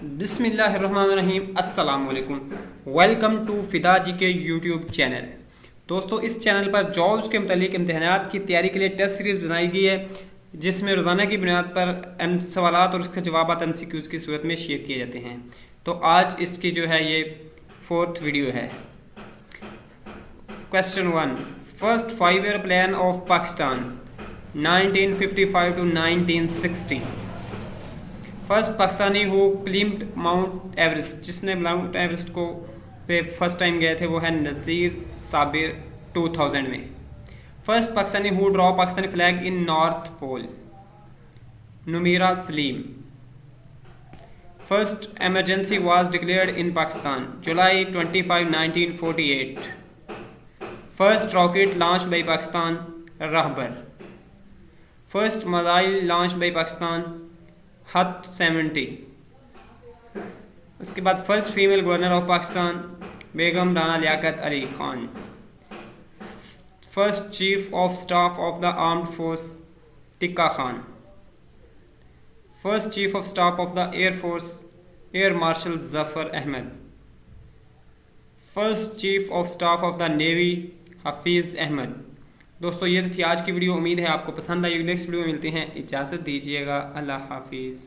बिस्मिल्लाहिर्रहमानिर्रहीम, अस्सलाम वालेकुम। वेलकम टू फिदा जी के यूट्यूब चैनल। दोस्तों, इस चैनल पर जॉब्स के मुतालिक इम्तहानात की तैयारी के लिए टेस्ट सीरीज़ बनाई गई है, जिसमें रोज़ाना की बुनियाद पर सवालात और उसके जवाब MCQs की सूरत में शेयर किए जाते हैं। तो आज इसकी जो है ये 4th वीडियो है। Question 1, first 5 year plan of Pakistan 1955 to 1960। First Pakistani who climbed Mount Everest, जिसने माउंट एवरेस्ट को पे फर्स्ट टाइम गए थे, वो है नज़ीर साबिर 2000 में। First Pakistani who draw Pakistani flag in North Pole, Numira Salim. First emergency was declared in Pakistan, July 25, 1948। First rocket launch by Pakistan, Rehbar. First missile launch by Pakistan, Hatf 70। उसके बाद first female governor of Pakistan, Begum Rana Liaquat Ali Khan. First chief of staff of the armed force, Tikka Khan. First chief of staff of the air force, air marshal Zafar Ahmad. First chief of staff of the navy, Hafeez Ahmed. दोस्तों, ये तो थी आज की video. उम्मीद है आपको पसंद आई। नेक्स्ट वीडियो में मिलते हैं। इजाज़त दीजिएगा। अल्लाह हाफिज़।